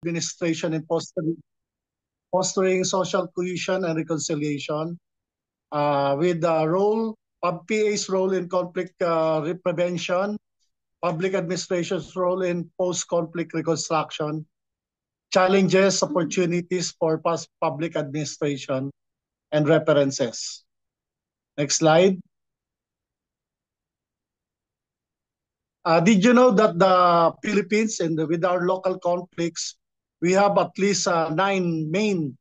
administration in fostering social cohesion and reconciliation, with the PA's role in conflict prevention, public administration's role in post-conflict reconstruction, challenges, opportunities for public administration, and references. Next slide. Did you know that the Philippines, with our local conflicts, we have at least 9 main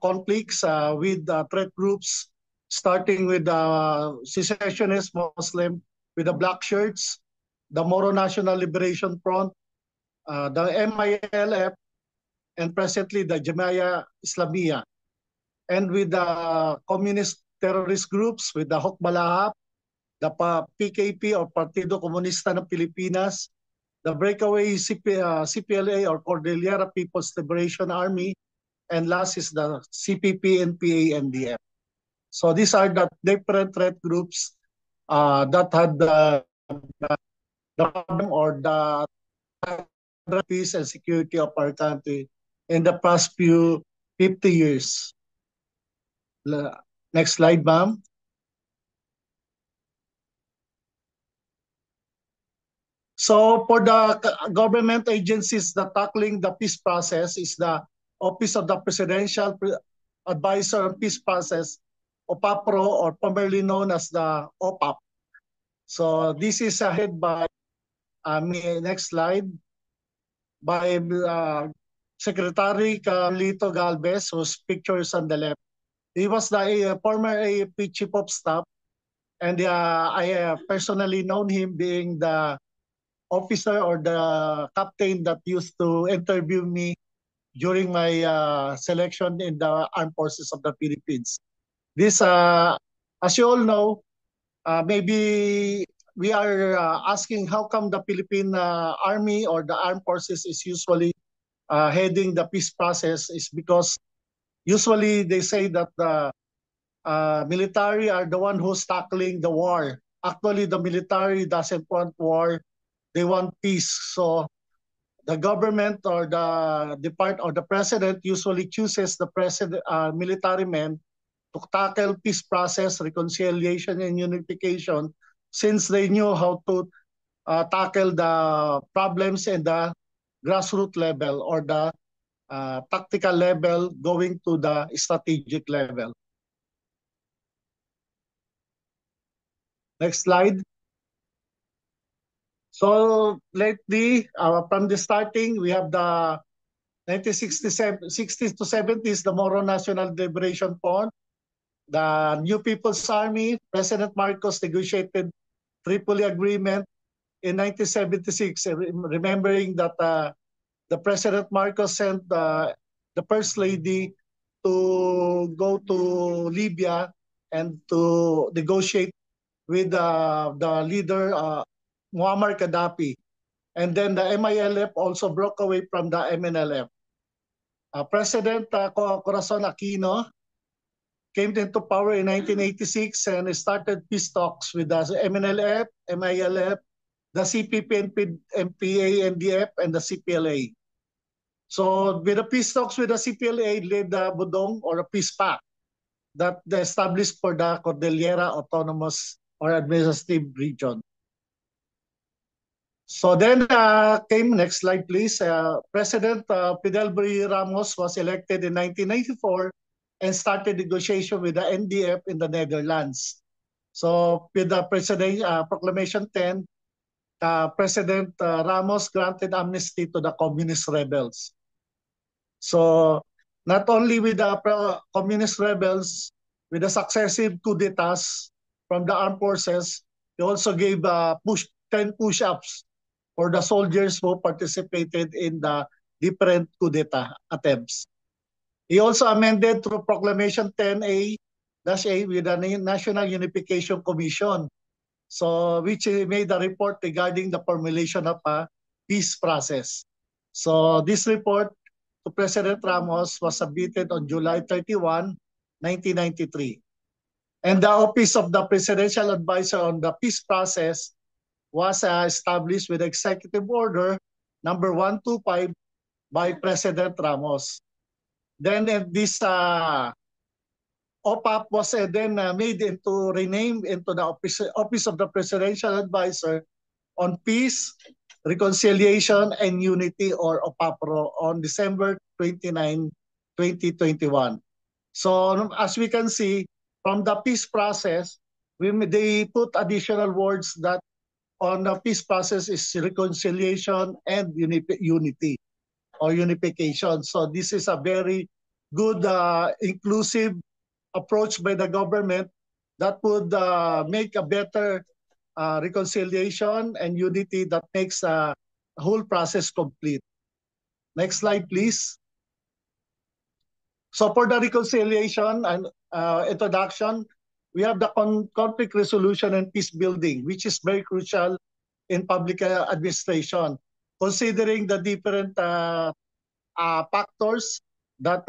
conflicts with threat groups, starting with the secessionist Muslim, with the Black Shirts, the Moro National Liberation Front, the MILF, and presently the Jamia Islamiyah. And with the communist terrorist groups, with the Hukbalahap, the PKP or Partido Komunista ng Pilipinas, the breakaway CPLA or Cordillera People's Liberation Army, and last is the CPP, NPA, NDF. So these are the different threat groups that had the problem or the peace and security of our country in the past few 50 years. Next slide, ma'am. So for the government agencies that tackling the peace process is the Office of the Presidential Advisor on Peace Process, OPAPRO, or formerly known as the OPAP. So this is headed by, next slide, by Secretary Carlito Galvez, whose picture is on the left. He was the former AFP Chief of Staff, and I personally known him being the officer or the captain that used to interview me during my selection in the Armed Forces of the Philippines. This, as you all know, maybe we are asking how come the Philippine Army or the Armed Forces is usually heading the peace process is because usually they say that the military are the one who's tackling the war. Actually, the military doesn't want war. They want peace. So the government or the president usually chooses the military men to tackle peace process, reconciliation, and unification, since they knew how to tackle the problems in the grassroots level or the tactical level going to the strategic level. Next slide. So lately, from the starting, we have the 1960s to 70s, the Moro National Liberation Front, the New People's Army. President Marcos negotiated Tripoli Agreement in 1976, remembering that the President Marcos sent the First Lady to go to Libya and to negotiate with the leader, Muammar Gaddafi. And then the MILF also broke away from the MNLF. President Corazon Aquino came into power in 1986 and started peace talks with the MNLF, MILF, the CPP, NPA, NDF, and the CPLA. So with the peace talks with the CPLA, led the Budong or a peace pact that they established for the Cordillera Autonomous or Administrative Region. So then came, next slide please, President Fidel B. Ramos was elected in 1994 and started negotiation with the NDF in the Netherlands. So with the Proclamation 10, President Ramos granted amnesty to the communist rebels. So not only with the communist rebels, with the successive coup d'etats from the armed forces, he also gave 10 push-ups for the soldiers who participated in the different coup d'etat attempts. He also amended through Proclamation 10A-A with the National Unification Commission, so which made a report regarding the formulation of a peace process. So this report to President Ramos was submitted on July 31, 1993. And the Office of the Presidential Advisor on the Peace Process was established with Executive Order number 125 by President Ramos. Then this OPAP was then made into renamed into the Office of the Presidential Advisor on Peace, Reconciliation, and Unity, or OPAPRO, on December 29, 2021. So as we can see, from the peace process, they put additional words that on the peace process is reconciliation and unity or unification. So this is a very good inclusive approach by the government that would make a better reconciliation and unity that makes the whole process complete. Next slide, please. So for the reconciliation and introduction, we have the conflict resolution and peace building, which is very crucial in public administration, considering the different factors that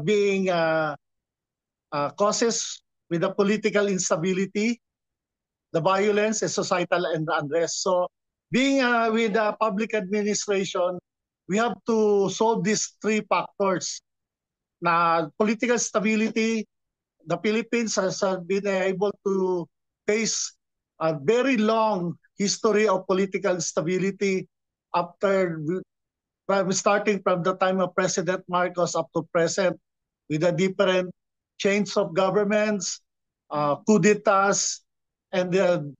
being causes with the political instability, the violence, and societal unrest. So being with the public administration, we have to solve these three factors. Na political stability, the Philippines has been able to face a very long history of political stability after starting from the time of President Marcos up to present, with the different change of governments, coup d'etats, and the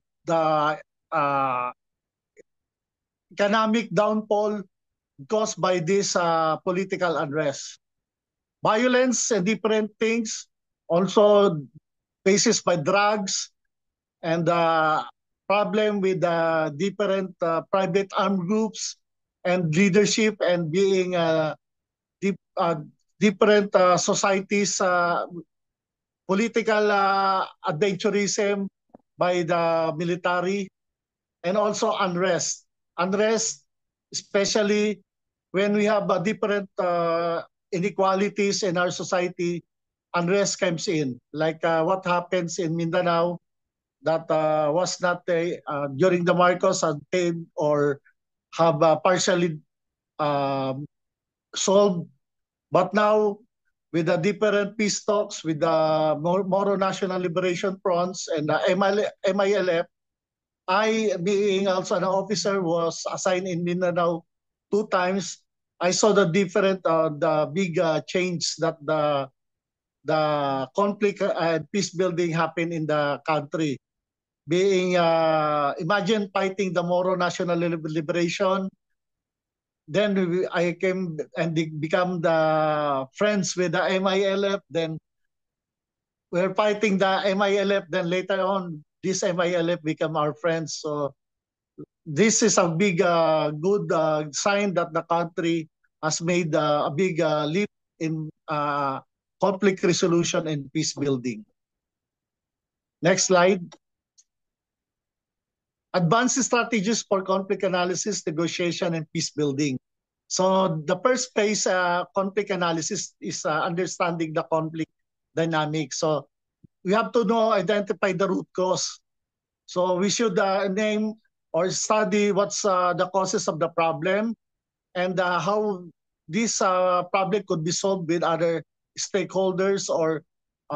economic downfall caused by this political unrest. Violence and different things, also cases by drugs, and problem with different private armed groups and leadership, and being different societies, political adventurism by the military, and also unrest. Unrest, especially when we have different inequalities in our society, unrest comes in. Like what happens in Mindanao, that was not during the Marcos attained or have partially solved. But now, with the different peace talks with the Moro National Liberation Fronts and the MILF, I, being also an officer, was assigned in Mindanao 2 times. I saw the different, the big change that the conflict and peace building happened in the country. Being, imagine fighting the Moro National Liberation. Then I came and become the friends with the MILF. Then we're fighting the MILF. Then later on, this MILF become our friends. So this is a big, good sign that the country has made a big leap in conflict resolution and peace building. Next slide. Advanced strategies for conflict analysis, negotiation, and peace building. So the first phase, conflict analysis, is understanding the conflict dynamics. So we have to know, identify the root cause. So we should name or study what's the causes of the problem, and how this problem could be solved with other stakeholders or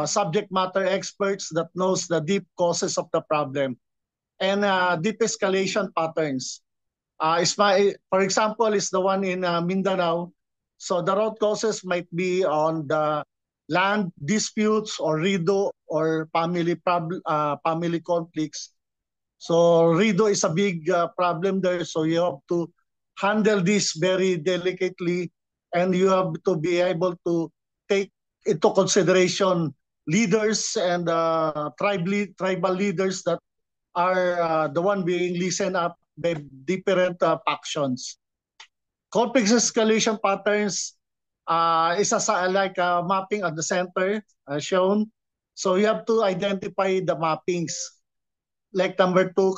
subject matter experts that knows the deep causes of the problem, and deep escalation patterns. For example, is the one in Mindanao. So the root causes might be on the land disputes or RIDO or family conflicts. So RIDO is a big problem there. So you have to handle this very delicately, and you have to be able to take into consideration leaders and tribal leaders that are the one being listened up by different factions. Conflict escalation patterns is like mapping at the center shown. So you have to identify the mappings. Like number 2,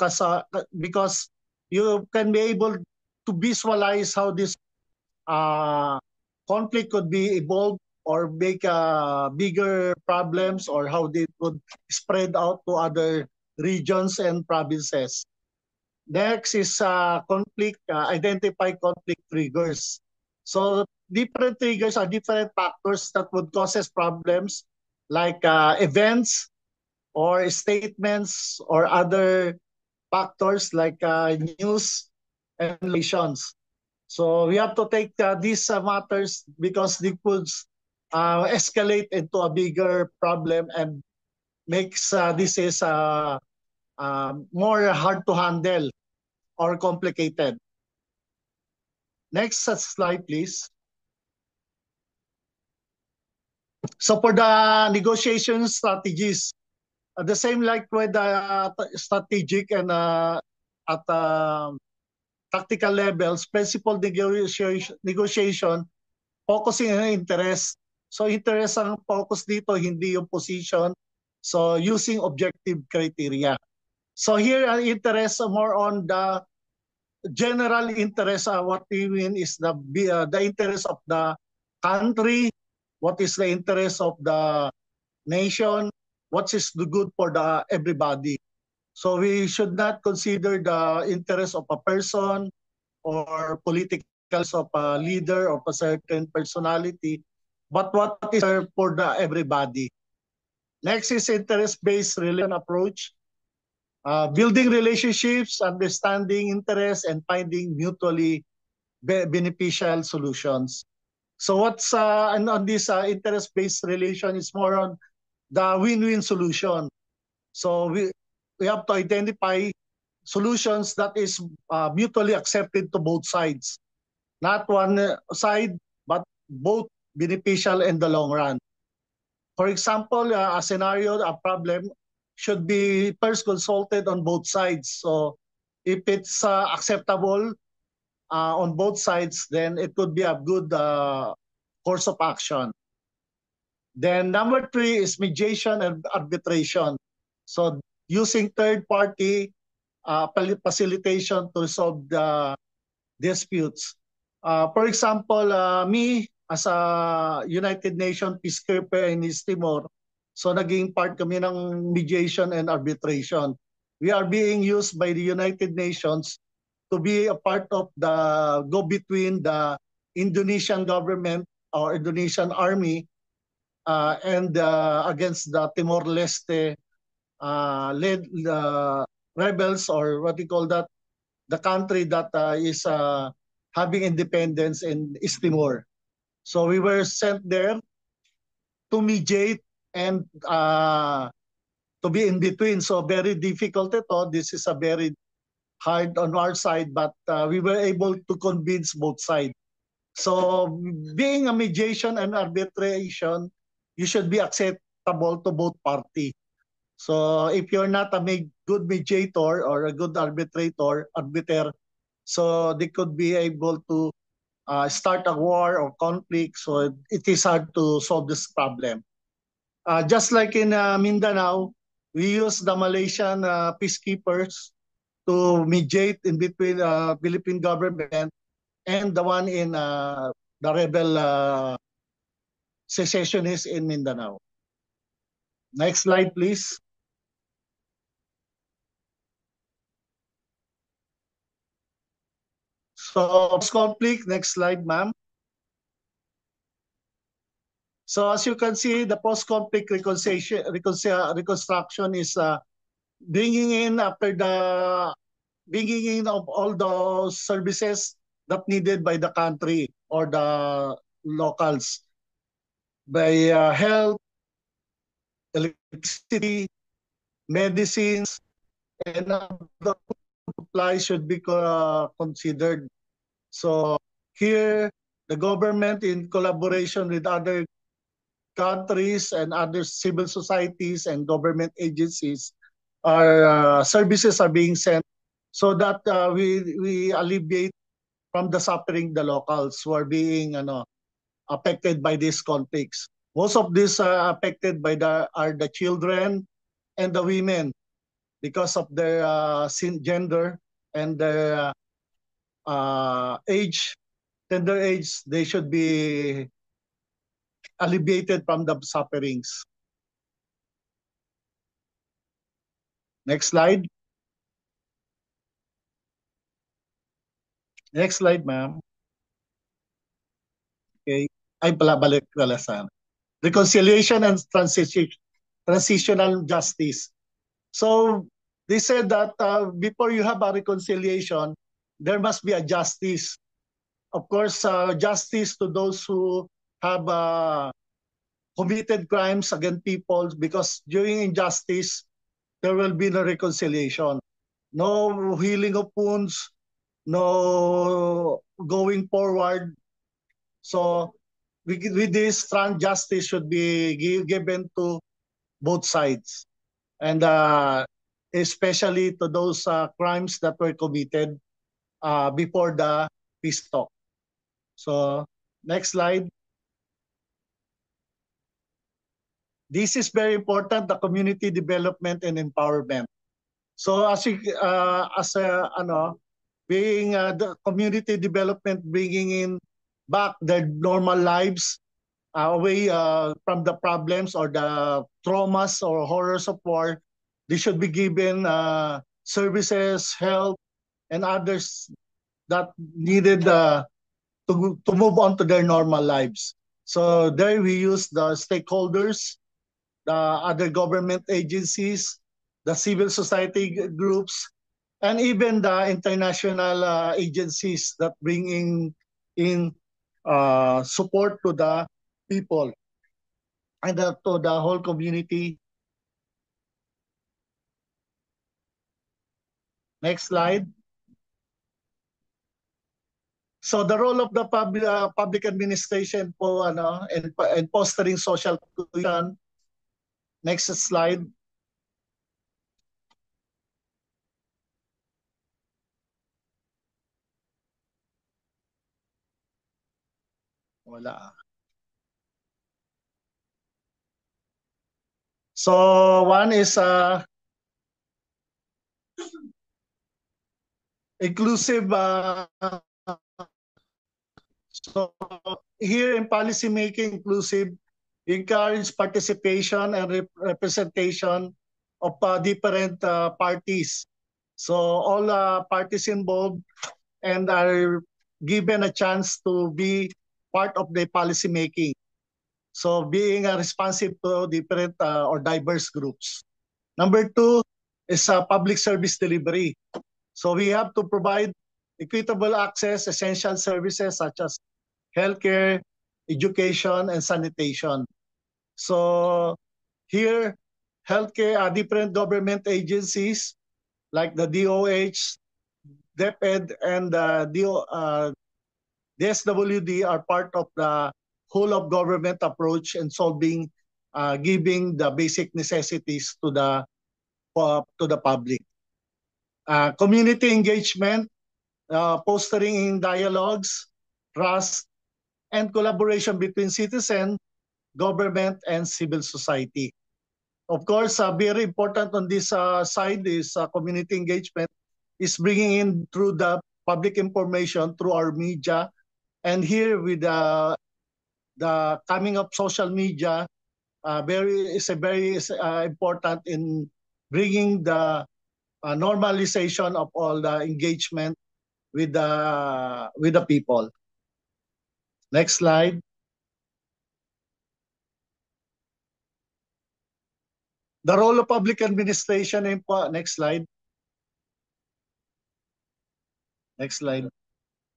because you can be able to visualize how this conflict could be evolved or make bigger problems, or how they could spread out to other regions and provinces. Next is identify conflict triggers. So different triggers are different factors that would causes problems like events or statements or other factors like news and relations. So we have to take these matters because they could escalate into a bigger problem and makes this is more hard to handle or complicated. Next slide, please. So for the negotiation strategies, the same like with the strategic and at tactical levels, principal negotiation focusing on interest. So interest ang focus dito, hindi yung position. So using objective criteria. So here ang interest more on the general interest. What we mean is the interest of the country, what is the interest of the nation, what is the good for the everybody. So we should not consider the interest of a person or political of a leader of a certain personality, but what is for the everybody. Next is interest-based relation approach, building relationships, understanding interests, and finding mutually beneficial solutions. So what's on this interest-based relation is more on the win-win solution. So we have to identify solutions that is mutually accepted to both sides. Not one side, but both beneficial in the long run. For example, a scenario, a problem should be first consulted on both sides. So if it's acceptable on both sides, then it could be a good course of action. Then number 3 is mediation and arbitration. So using third party facilitation to resolve the disputes. For example, me as a United Nations peacekeeper in East Timor, so naging part kami ng mediation and arbitration. We are being used by the United Nations to be a part of the go-between the Indonesian government or Indonesian army and against the Timor-Leste led rebels, or what we call that, the country that is having independence in East Timor. So we were sent there to mediate and to be in between. So very difficult ito. This is a very hard on our side, but we were able to convince both sides. So being a mediation and arbitration, you should be acceptable to both parties. So if you're not a good mediator or a good arbiter, so they could be able to start a war or conflict. So it is hard to solve this problem. Just like in Mindanao, we use the Malaysian peacekeepers to mediate in between Philippine government and the one in the rebel secessionists in Mindanao. Next slide, please. So post-conflict, next slide, ma'am. So as you can see, the post-conflict reconstruction is bringing in of all those services that needed by the country or the locals, by health, electricity, medicines, and the supply should be considered. So here, the government in collaboration with other countries and other civil societies and government agencies services are being sent so that we alleviate from the suffering the locals who are being affected by these conflicts. Most of these are affected by are the children and the women because of their gender and their age, tender age. They should be alleviated from the sufferings. Next slide. Next slide, ma'am. Okay. Ay, balik pala sa reconciliation and transitional justice. So they said that before you have a reconciliation, there must be a justice. Of course, justice to those who have committed crimes against people, because during injustice, there will be no reconciliation, no healing of wounds, no going forward. So with this, justice should be given to both sides, and especially to those crimes that were committed before the peace talk. So next slide. This is very important, the community development and empowerment. So as a being the community development, bringing in back their normal lives, away from the problems or the traumas or horrors of war. They should be given services, help, and others that needed to move on to their normal lives. So there we use the stakeholders, the other government agencies, the civil society groups, and even the international agencies that bring in support to the people and to the whole community. Next slide. So the role of the public administration po and fostering social cohesion. Next slide. Wala. So one is inclusive. So here in policy making, inclusive, encourage participation and representation of different parties. So all parties involved and are given a chance to be part of the policy making. So being responsive to different or diverse groups. Number two is public service delivery. So we have to provide equitable access, essential services such as healthcare, education, and sanitation. So here, healthcare, different government agencies like the DOH, DepEd, and DSWD are part of the whole of government approach in solving, giving the basic necessities to the public. Community engagement, fostering dialogues, trust, and collaboration between citizen, government, and civil society. Of course, very important on this side is community engagement, is bringing in through the public information through our media. And here with the coming of social media, very important in bringing the normalization of all the engagement with the people. Next slide. The role of public administration. Next slide. Next slide.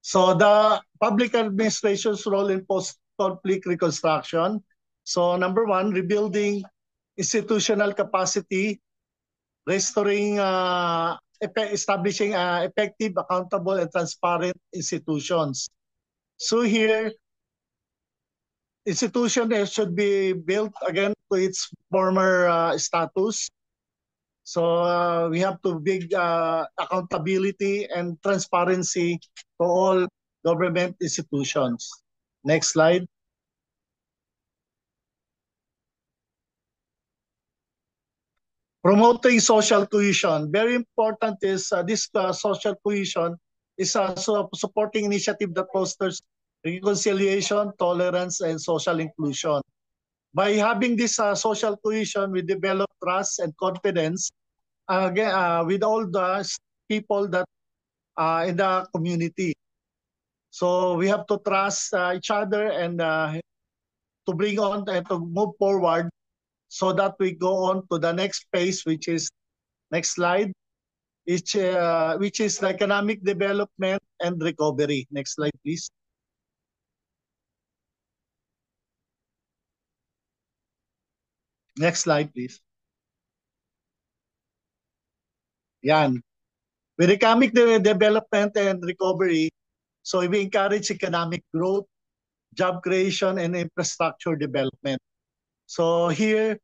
So the public administration's role in post-conflict reconstruction. So number one, rebuilding institutional capacity, restoring, establishing effective, accountable, and transparent institutions. So here, institution should be built again to its former status. So we have to big accountability and transparency to all government institutions. Next slide. Promoting social cohesion. Very important is this social cohesion is supporting initiative that fosters reconciliation, tolerance, and social inclusion. By having this social cohesion, we develop trust and confidence with all the people that in the community. So we have to trust each other and to bring on and to move forward so that we go on to the next phase, which is next slide, which is the economic development and recovery. Next slide, please. Next slide, please. Yan. With economic development and recovery, so we encourage economic growth, job creation, and infrastructure development. So here,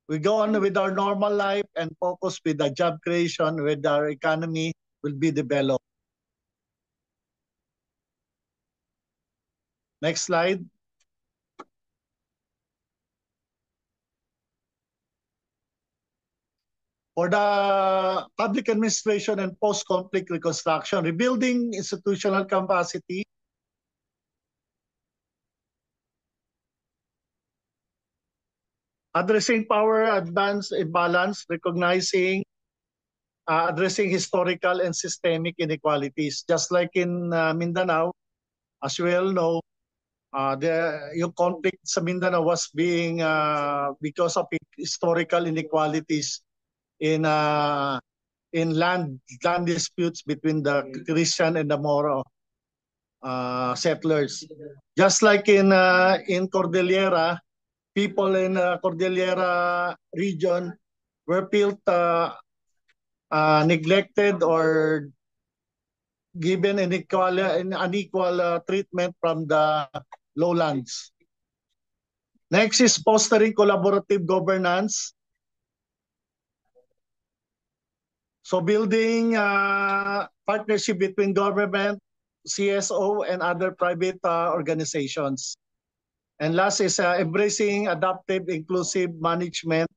we go on with our normal life and focus with the job creation, where our economy will be developed. Next slide. For the public administration and post-conflict reconstruction, rebuilding institutional capacity, addressing power advance imbalance, recognizing, addressing historical and systemic inequalities. Just like in Mindanao, as we all know, yung conflict sa Mindanao was being because of historical inequalities in land disputes between the Christian and the Moro settlers. Just like in Cordillera, people in Cordillera region were felt neglected or given unequal treatment from the lowlands. Next is fostering collaborative governance. So building partnership between government, CSO, and other private organizations. And last is embracing adaptive, inclusive management,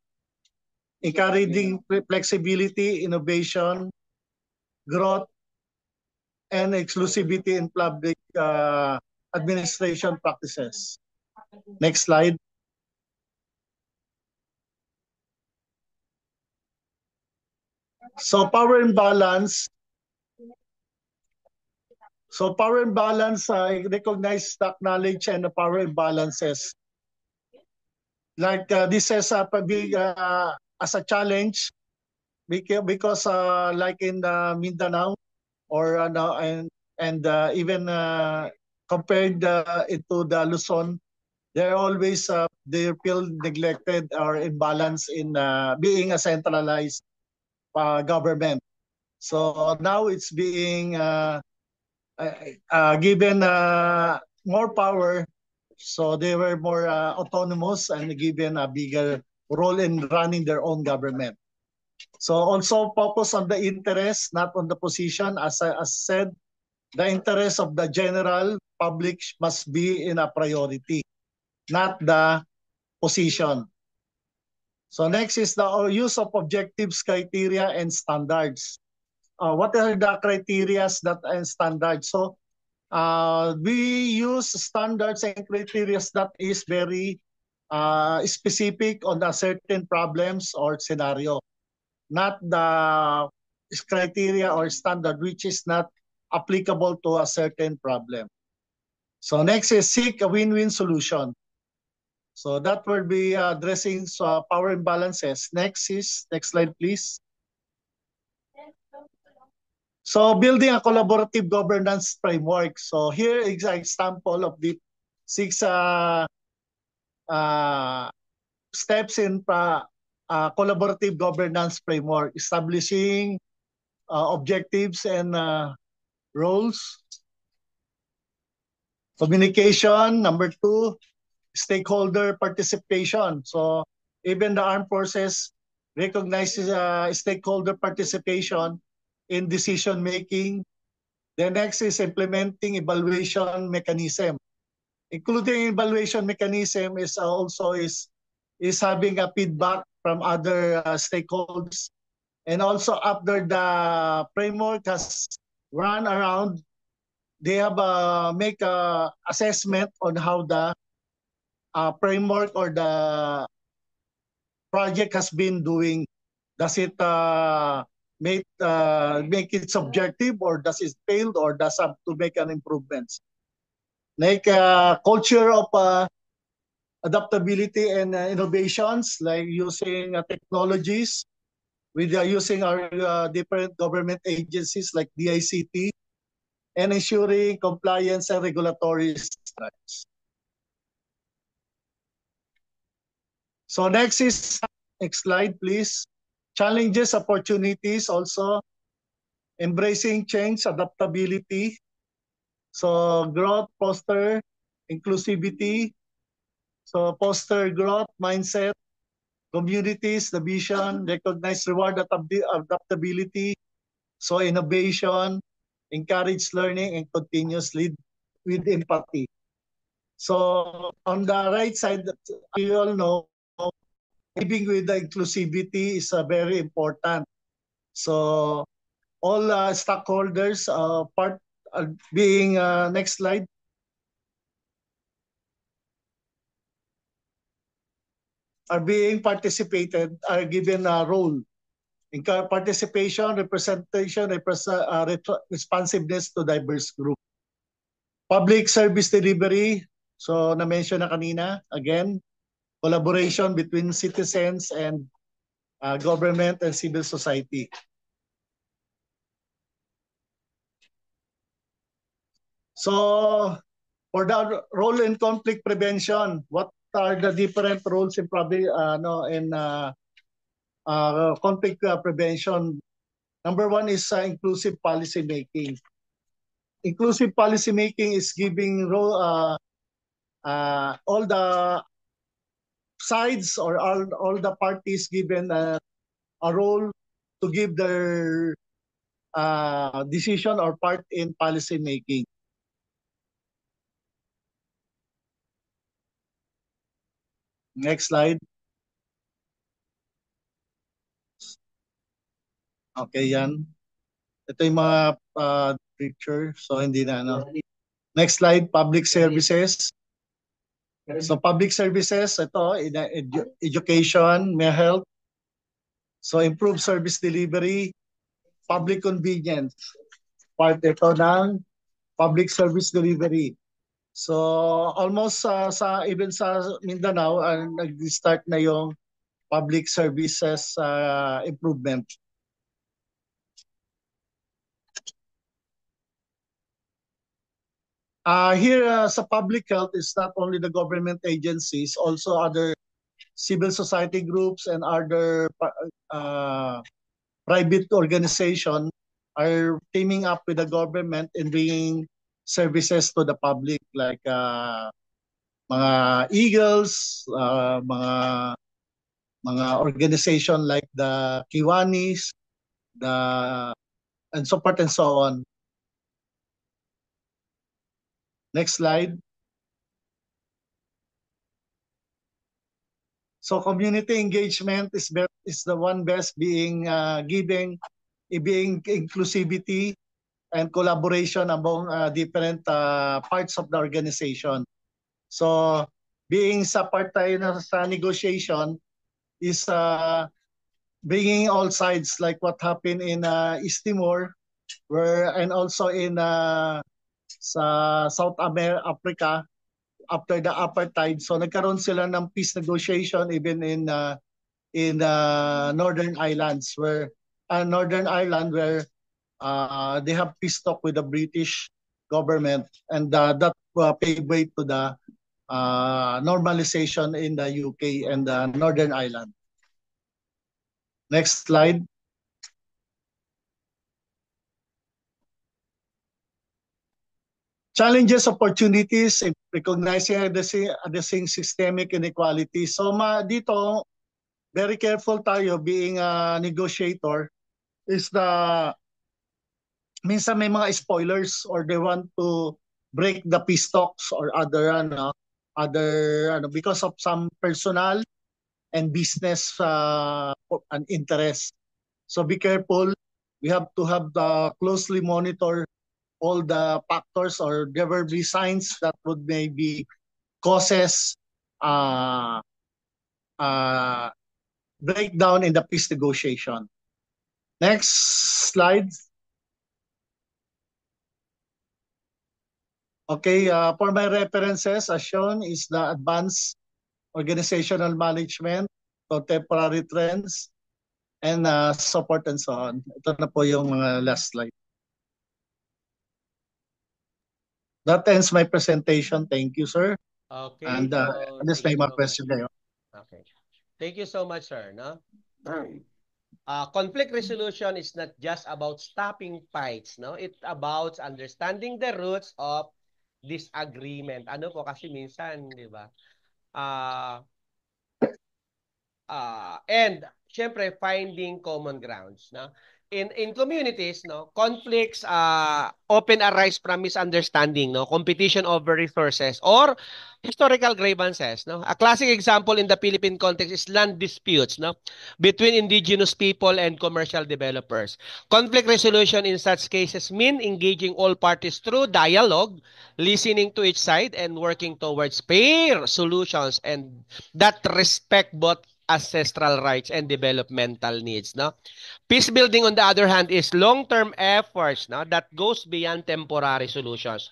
encouraging flexibility, innovation, growth, and exclusivity in public administration practices. Next slide. So power imbalance. So power imbalance, recognize, acknowledge, and the power imbalances. Like this is as a challenge because like in Mindanao or and even compared into the Luzon, they're always they feel neglected or imbalanced in being a centralized government. So now it's being given more power, so they were more autonomous and given a bigger role in running their own government. So also focus on the interest, not on the position. As said, the interest of the general public must be in a priority, not the position. So next is the use of objectives, criteria, and standards. What are the criteria and standards? So we use standards and criteria that is very specific on a certain problems or scenario, not the criteria or standard which is not applicable to a certain problem. So next is seek a win-win solution. So that will be addressing power imbalances. Next slide, please. So building a collaborative governance framework. So here is an example of the 6 steps in collaborative governance framework, establishing objectives and roles. Communication, number 2, stakeholder participation. So even the armed forces recognizes stakeholder participation in decision making. The next is implementing evaluation mechanism. Including evaluation mechanism is also is having a feedback from other stakeholders. And also after the framework has run around, they have make a assessment on how the framework or the project has been doing. Does it make its objective, or does it fail, or does have to make an improvements? like a culture of adaptability and innovations, like using technologies with using our different government agencies like DICT, and ensuring compliance and regulatory standards. So next slide, please. Challenges, opportunities also, embracing change, adaptability. So growth, foster inclusivity. So foster growth mindset, communities, the vision, recognize reward adaptability. So innovation, encourage learning and continuous lead with empathy. So on the right side, you all know, living with the inclusivity is very important. So all stakeholders part being next slide are being participated are given a role in participation, representation, responsiveness to diverse group. Public service delivery, so na-mention na kanina, again, collaboration between citizens and government and civil society. So for the role in conflict prevention, what are the different roles in conflict prevention? Number one is inclusive policy making. Inclusive policy making is giving all the sides or all the parties given a role to give their decision or part in policy making. Next slide. Okay, yan. Ito yung mga picture. So, hindi na, ano. Next slide, public services. So, public services, ito, education, may health. So, improve service delivery, public convenience. Part ito ng public service delivery. So, almost even sa Mindanao, nag-start na yung public services improvement. Here sa public health is not only the government agencies, also other civil society groups and other private organizations are teaming up with the government in bringing services to the public, like mga Eagles, mga organization like the Kiwanis, and so forth and so on. Next slide. So community engagement is the one best being being inclusivity and collaboration among different parts of the organization. So being sa part tayo na sa negotiation is bringing all sides, like what happened in East Timor, and also in sa South Africa after the apartheid. So nagkaroon sila ng peace negotiation even in Northern Islands where Northern Ireland where they have peace talk with the British government, and that paved way to the normalization in the UK and Northern Ireland. Next slide. Challenges, opportunities, recognizing addressing systemic inequality. So dito, very careful tayo being a negotiator is minsan may mga spoilers or they want to break the peace talks or other because of some personal and business and interest. So be careful. We have to have closely monitor all the factors, or there will be signs that would maybe causes breakdown in the peace negotiation. Next slide. Okay, for my references, as shown is the advanced organizational management, contemporary trends, and support and so on. Ito na po yung mga last slide. That ends my presentation. Thank you, sir. Okay, And so unless thank may you mga so much. question kayo. Okay. Thank you so much, sir. No? Conflict resolution is not just about stopping fights, no? It's about understanding the roots of disagreement. Ano po kasi minsan, 'di ba? Ah, and syempre finding common grounds, no? In communities, no, conflicts often arise from misunderstanding, no, competition over resources or historical grievances, no. A classic example in the Philippine context is land disputes, no, between indigenous people and commercial developers. Conflict resolution in such cases mean engaging all parties through dialogue, listening to each side and working towards fair solutions and that respect both ancestral rights and developmental needs, no? Peace building, on the other hand, is long-term efforts, no, that goes beyond temporary solutions.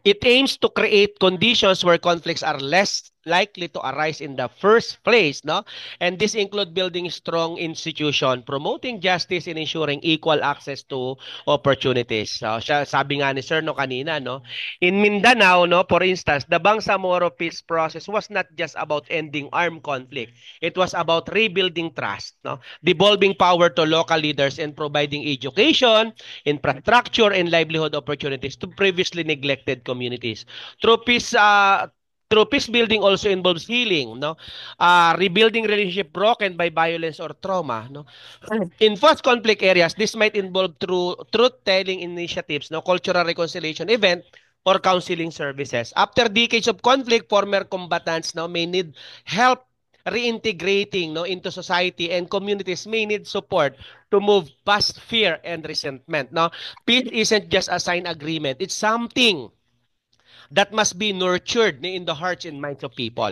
It aims to create conditions where conflicts are less likely to arise in the first place, no? And this include building strong institution, promoting justice and ensuring equal access to opportunities. So, sabi nga ni Sir no kanina, no? In Mindanao, no, for instance, the Bangsamoro peace process was not just about ending armed conflict. It was about rebuilding trust, no? Devolving power to local leaders and providing education, infrastructure, and livelihood opportunities to previously neglected communities. Through peace, True peace building also involves healing, no? Rebuilding relationship broken by violence or trauma, no? In post-conflict areas, this might involve through truth-telling initiatives, no? Cultural reconciliation event, or counseling services. After decades of conflict, former combatants now may need help reintegrating, no, into society, and communities may need support to move past fear and resentment. No? Peace isn't just a signed agreement. It's something that must be nurtured in the hearts and minds of people.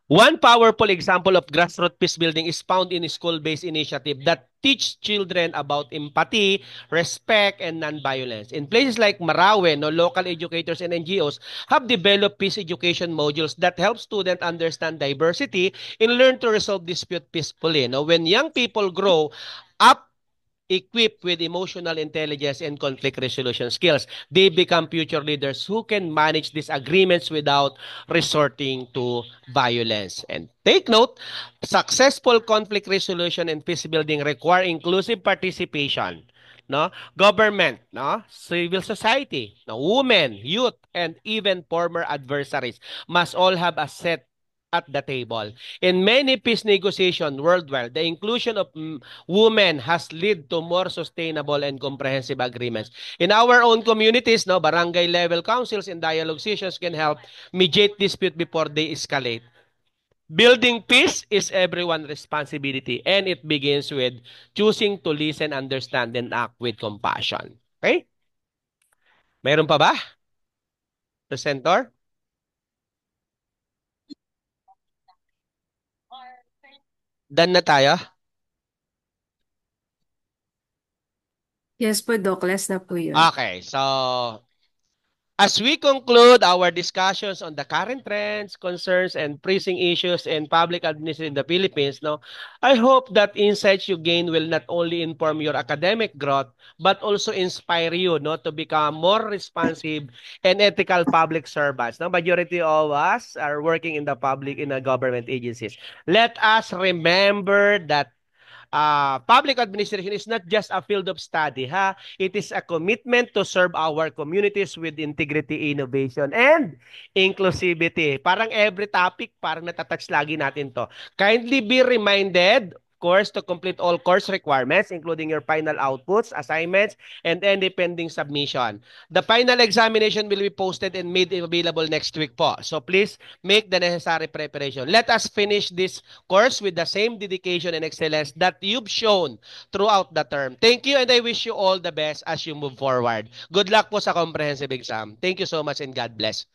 One powerful example of grassroots peace building is found in a school-based initiative that teach children about empathy, respect, and nonviolence. In places like Marawi, no, local educators and NGOs have developed peace education modules that help students understand diversity and learn to resolve dispute peacefully. No? When young people grow up equipped with emotional intelligence and conflict resolution skills, they become future leaders who can manage disagreements without resorting to violence. And take note, successful conflict resolution and peace building require inclusive participation. No, government, no, civil society, no, women, youth, and even former adversaries must all have a set at the table. In many peace negotiations worldwide, the inclusion of women has led to more sustainable and comprehensive agreements. In our own communities, no, barangay level councils and dialogue sessions can help mediate dispute before they escalate. Building peace is everyone's responsibility and it begins with choosing to listen, understand, and act with compassion. Okay? Meron pa ba? Presenter? Done na tayo? Yes po, Doc. Last na po yun. Okay, so as we conclude our discussions on the current trends, concerns, and pressing issues in public administration in the Philippines, no, I hope that insights you gain will not only inform your academic growth, but also inspire you, no, to become more responsive and ethical public servants. No, majority of us are working in the public, in the government agencies. Let us remember that public administration is not just a field of study, ha? It is a commitment to serve our communities with integrity, innovation, and inclusivity. Parang every topic, parang natatouch lagi natin to. Kindly be reminded, of course, to complete all course requirements, including your final outputs, assignments, and any pending submission. The final examination will be posted and made available next week po. So please make the necessary preparation. Let us finish this course with the same dedication and excellence that you've shown throughout the term. Thank you and I wish you all the best as you move forward. Good luck po sa comprehensive exam. Thank you so much and God bless.